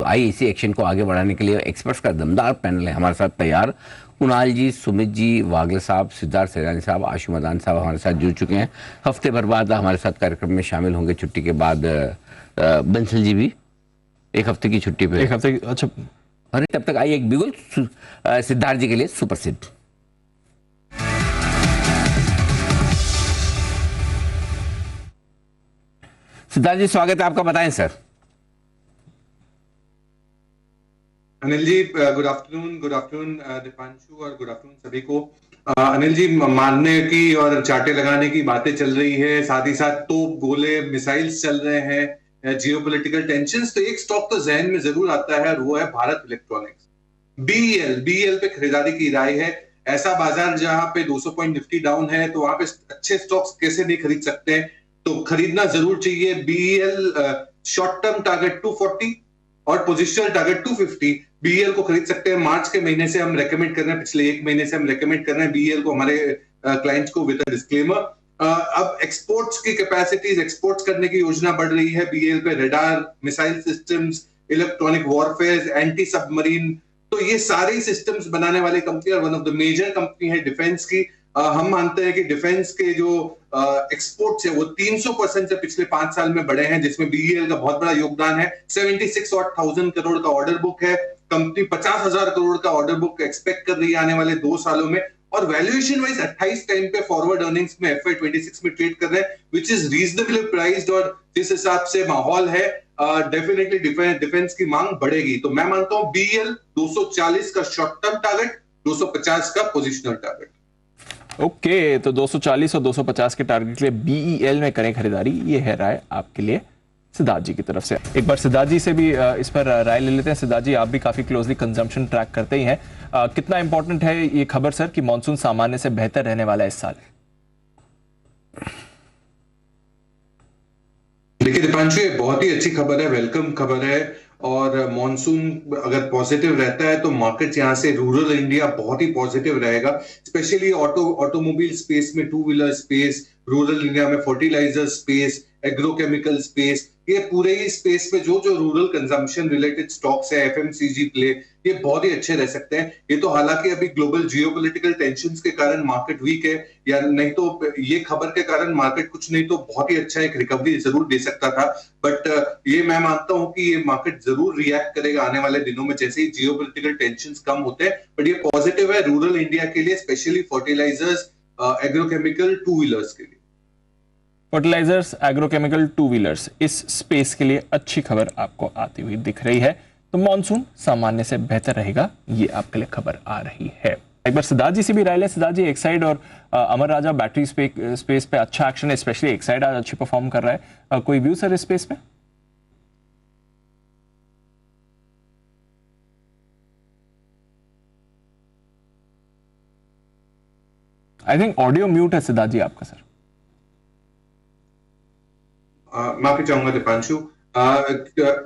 आई इसी एक्शन को आगे बढ़ाने के लिए एक्सपर्ट्स का दमदार पैनल है हमारे साथ तैयार। कुणाल जी, सुमित जी, वागले साहब, सिद्धार्थ सैलानी साहब, आशु मदान साहब हमारे साथ जुड़ चुके हैं। हफ्ते भर बाद हमारे साथ कार्यक्रम में शामिल होंगे छुट्टी के बाद। बंसल जी भी एक हफ्ते की छुट्टी पे, एक हफ्ते अच्छा। अरे तब तक आई एक बिगुल सिद्धार्थ जी के लिए सुप्रसिद्ध। सिद्धार्थ जी स्वागत है आपका, बताएं sir. Anil ji good afternoon Deepanshu और गुड आफ्टरनून सभी को। अनिल जी, मारने की और चाटे लगाने की बातें चल रही है, साथ ही साथ तोप गोले मिसाइल्स चल रहे हैं, जियोपॉलिटिकल टेंशंस, तो एक स्टॉक तो जहन में जरूर आता है और वो है भारत इलेक्ट्रॉनिक्स। बीईएल पे खरीदारी की राय है। ऐसा बाजार जहां पे 200 पॉइंट निफ्टी डाउन है तो वहां पे अच्छे स्टॉक्स कैसे नहीं खरीद सकते हैं, तो खरीदना जरूर चाहिए। बीईएल शॉर्ट टर्म टारगेट 240 और पोजिशनल टारगेट 250। बीईएल को खरीद सकते हैं। मार्च के महीने से हम रेकमेंड कर रहे हैं, पिछले एक महीने से हम रेकमेंड कर रहे हैं बीईएल को हमारे क्लाइंट्स को विद डिस्क्लेमर। अब एक्सपोर्ट्स की कैपेसिटीज, एक्सपोर्ट्स करने की योजना बढ़ रही है बीईएल पे। Radar, missile systems, electronic warfare, anti submarine, तो ये सारी सिस्टम्स बनाने वाली कंपनी और one of the major company है डिफेंस की। हम मानते हैं कि डिफेंस के जो एक्सपोर्ट्स है वो 300% से पिछले 5 साल में बढ़े हैं, जिसमें बीईएल का बहुत बड़ा योगदान है। 76,000 करोड़ का ऑर्डर बुक है। कंपनी 50,000 करोड़ का ऑर्डर बुक एक्सपेक्ट कर रही है आने वाले 2 सालों में, और वैल्यूएशन वाइज 28 टाइम पे फॉरवर्ड अर्निंग्स में FY26 में ट्रेड कर रहे हैं, विच इज रीजनेबली प्राइस्ड। और जिस हिसाब से माहौल है डेफिनेटली डिफेंस की मांग बढ़ेगी। तो मैं मानता हूं बीईएल 240 का शॉर्ट टर्म टारगेट, 250 का पोजिशनल टारगेट। ओके, तो 240 और 250 के टारगेट के लिए बीईएल में करें खरीदारी, ये है राय आपके लिए सिद्धार्थ जी की तरफ से। एक बार सिद्धार्थ जी से भी इस पर राय ले लेते हैं। सिद्धार्थ जी, आप भी काफी क्लोजली कंजम्पशन ट्रैक करते ही हैं, कितना इंपॉर्टेंट है ये खबर सर कि मॉनसून सामान्य से बेहतर रहने वाला है इस साल? देखिए दीपांशु, ये बहुत ही अच्छी खबर है, वेलकम खबर है। और मॉनसून अगर पॉजिटिव रहता है तो मार्केट यहाँ से रूरल इंडिया बहुत ही पॉजिटिव रहेगा, स्पेशली ऑटोमोबाइल स्पेस में, two wheeler space, rural India में फर्टिलाइजर स्पेस, एग्रोकेमिकल स्पेस, ये पूरे ही स्पेस में जो जो रूरल कंजम्पशन रिलेटेड स्टॉक्स है, एफएमसीजी प्ले, ये बहुत ही अच्छे रह सकते हैं। ये तो हालांकि अभी ग्लोबल जियोपॉलिटिकल टेंशंस के कारण मार्केट वीक है, या नहीं तो ये खबर के कारण मार्केट कुछ नहीं तो बहुत ही अच्छा एक रिकवरी जरूर दे सकता था। बट ये मैं मानता हूं कि ये मार्केट जरूर रिएक्ट करेगा आने वाले दिनों में जैसे ही जियोपॉलिटिकल टेंशंस कम होते हैं। बट ये पॉजिटिव है रूरल इंडिया के लिए, specially fertilizers, agrochemical, two wheelers के लिए। फर्टिलाइजर्स, एग्रोकेमिकल, टू व्हीलर्स, इस स्पेस के लिए अच्छी खबर आपको आती हुई दिख रही है। तो मॉनसून सामान्य से बेहतर रहेगा, ये आपके लिए खबर आ रही है। एक बार सिद्धार्थ जी से भी राय लें। सिद्धार्थ जी, एक्साइड और अमर राजा बैटरी स्पेस पे अच्छा एक्शन है, स्पेशली एक्साइड आज अच्छी परफॉर्म कर रहा है, कोई व्यू सर इस स्पेस में? आई थिंक ऑडियो म्यूट है सिद्धार्थ जी आपका सर। माफी चाहूंगा दीपांशु,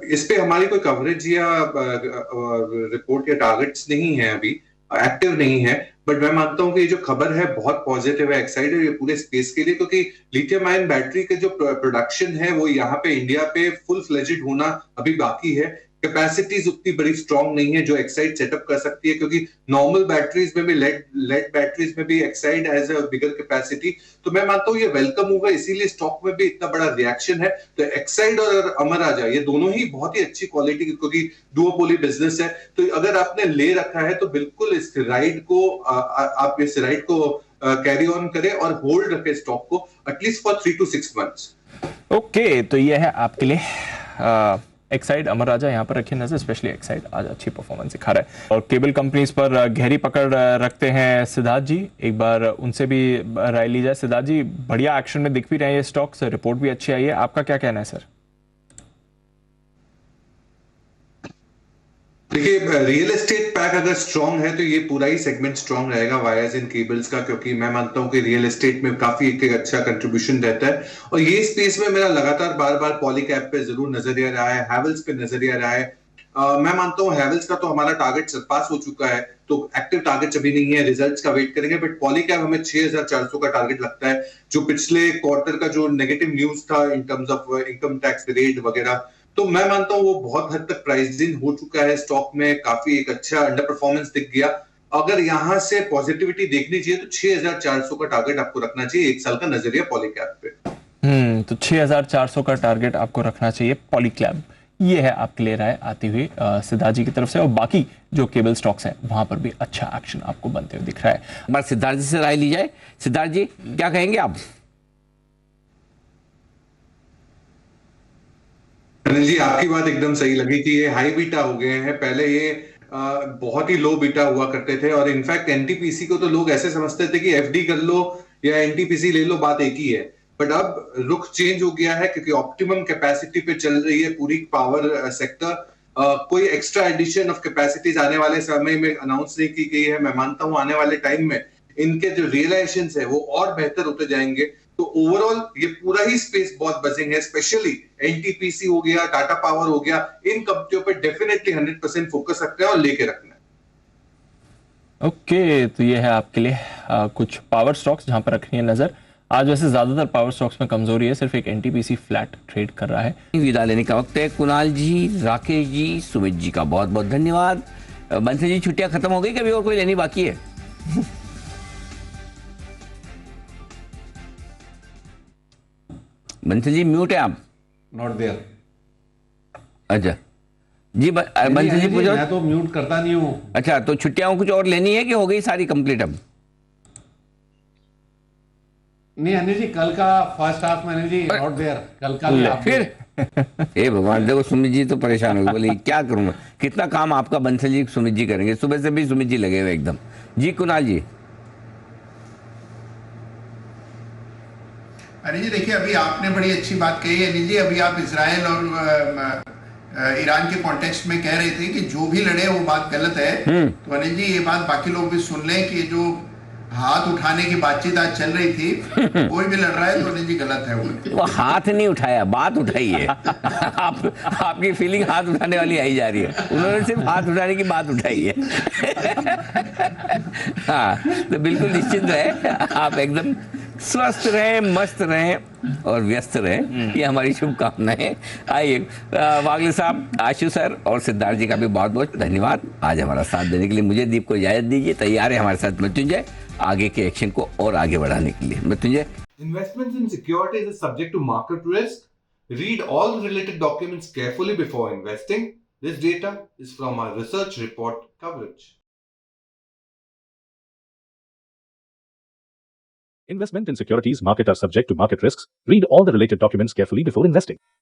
इस पे हमारी कोई कवरेज या रिपोर्ट या टारगेट्स नहीं है, अभी एक्टिव नहीं है। बट मैं मानता हूं कि ये जो खबर है बहुत पॉजिटिव है, एक्साइटेड ये पूरे स्पेस के लिए, क्योंकि लिथियम आयन बैटरी के जो प्रोडक्शन है वो यहाँ पे इंडिया पे फुल फ्लेजेड होना अभी बाकी है। कैपेसिटीज उतनी बड़ी स्ट्रांग नहीं है जो एक्साइड सेटअप कर सकती है, क्योंकि नॉर्मल बैटरीज में भी, लेड बैटरीज में भी Exide has a bigger capacity. तो मैं मानता हूँ ये वेलकम होगा, इसीलिए स्टॉक में भी इतना बड़ा रिएक्शन है। तो एक्साइड और अमर राजा ये दोनों ही बहुत ही अच्छी क्वालिटी, क्योंकि डुओपोली बिजनेस है। तो अगर आपने ले रखा है तो बिल्कुल इस राइड को आप इस राइड को कैरी ऑन करें और होल्ड रखें स्टॉक को at least for 3 to 6 months। Okay, तो ये है आपके लिए एक्साइड, अमर राजा यहाँ पर रखिए नजर, स्पेशली एक्साइड आज अच्छी परफॉर्मेंस दिखा रहा है। और केबल कंपनीज पर गहरी पकड़ रखते हैं सिद्धार्थ जी, एक बार उनसे भी राय ली जाए। सिद्धार्थ जी, बढ़िया एक्शन में दिख भी रहे हैं ये स्टॉक्स, रिपोर्ट भी अच्छी आई है, आपका क्या कहना है सर? देखिए, रियल एस्टेट पैक अगर स्ट्रांग है तो ये पूरा ही सेगमेंट स्ट्रांग रहेगा वायर्स एंड केबल्स का, क्योंकि मैं मानता हूं कि रियल एस्टेट में काफी एक अच्छा कंट्रीब्यूशन रहता है। और ये स्पेस में मेरा लगातार बार बार पॉलीकैप पे जरूर नजरिया रहा है, हैवेल्स पे नजरिया रहा है। मैं मानता हूं हैवेल्स का तो हमारा टारगेट सरपास हो चुका है, तो एक्टिव टारगेट अभी नहीं है, रिजल्ट्स का वेट करेंगे। बट पॉलीकैप हमें 6400 का टारगेट लगता है, जो पिछले क्वार्टर का जो नेगेटिव न्यूज था in terms of income tax rate वगैरह, तो मैं मानता हूँ वो बहुत हद तक प्राइस इन हो चुका है स्टॉक में, काफी एक अच्छा अंडर परफॉर्मेंस दिख गया। अगर यहाँ से पॉजिटिविटी देखनी चाहिए तो 6400 का टारगेट आपको रखना चाहिए, एक साल का नजरिया पॉलीकैप पे। तो 6400 का टारगेट आपको रखना चाहिए पॉलीक्लैब। ये है आपके लिए राय आती हुई सिद्धार्थ जी की तरफ से। और बाकी जो केबल स्टॉक्स हैं वहां पर भी अच्छा एक्शन आपको बनते हुए दिख रहा है। हमारे सिद्धार्थ जी से राय ली जाए। सिद्धार्थ जी क्या कहेंगे आप? अनिल जी, आपकी बात एकदम सही लगी कि ये हाई बीटा हो गए हैं। पहले ये बहुत ही लो बीटा हुआ करते थे, और इनफैक्ट एनटीपीसी को तो लोग ऐसे समझते थे कि एफडी कर लो या एनटीपीसी ले लो, बात एक ही है। बट अब रुख चेंज हो गया है, क्योंकि ऑप्टिमम कैपेसिटी पे चल रही है पूरी पावर सेक्टर। कोई एक्स्ट्रा एडिशन ऑफ कैपेसिटीज आने वाले समय में अनाउंस नहीं की गई है। मैं मानता हूं आने वाले टाइम में इनके जो रियलाइजेशन है वो और बेहतर होते जाएंगे। तो ओवरऑल ये पूरा ही स्पेस बहुत बजिंग है, स्पेशली एनटीपीसी हो गया, टाटा पावर हो गया, इन कंपनियों पे डेफिनेटली 100% फोकस रखना है और लेके रखना है। ओके, तो ये है आपके लिए कुछ पावर स्टॉक्स जहां पर रखनी है नजर। आज वैसे ज्यादातर पावर स्टॉक्स में कमजोरी है, सिर्फ एक एनटीपीसी फ्लैट ट्रेड कर रहा है। विदा लेने का वक्त है। कुणाल जी, राकेश जी, सुमित जी का बहुत बहुत धन्यवाद। बंसल जी, छुट्टियां खत्म हो गई, कभी और कोई लेनी बाकी है? बंसल जी म्यूट है आप। Not there. अच्छा जी, बंसल जी पूछो। मैं तो म्यूट करता नहीं हूँ। अच्छा, तो छुट्टियां कुछ और लेनी है कि हो गई सारी कंप्लीट अब? नहीं अनिल जी, कल का फर्स्ट हाफ में अनिल जी नॉट देयर, कल का भी आप फिर ए भगवान, देखो सुमित जी तो परेशान हो गए, बोले क्या करूं मैं, कितना काम आपका बंसल जी सुमित जी करेंगे, सुबह से भी सुमित जी लगे हुए एकदम। जी कुणाल जी। अनिल जी देखिए, अभी आपने बड़ी अच्छी बात कही है अनिल जी। अभी आप इसराइल और ईरान के कॉन्टेक्स्ट में कह रहे थे कि जो भी लड़े वो बात गलत है। तो अनिल जी ये बात बाकी लोग भी सुन लें कि जो हाथ उठाने की बातचीत आज चल रही थी, कोई भी लड़ रहा है तो अनिल जी गलत है वो हाथ नहीं उठाया, बात उठाई है। आपकी फीलिंग हाथ उठाने वाली आई जा रही है, उन्होंने सिर्फ हाथ उठाने की बात उठाई है। हाँ, तो बिल्कुल निश्चिंत रहे, आप एकदम स्वस्थ रहें, मस्त रहें और व्यस्त रहें, ये हमारी शुभकामनाएं। आइए वागले साहब, आशु सर और सिद्धार्थ जी का भी बहुत बहुत धन्यवाद आज हमारा साथ देने के लिए। मुझे दीप को इजाजत दीजिए, तैयार है हमारे साथ मृत्युंजय आगे के एक्शन को और आगे बढ़ाने के लिए। Mrityunjay. Investments in securities is subject to market risk. Read all related documents carefully before investing. This data is from our research report coverage. Investment in securities market are subject to market risks. Read all the related documents carefully before investing.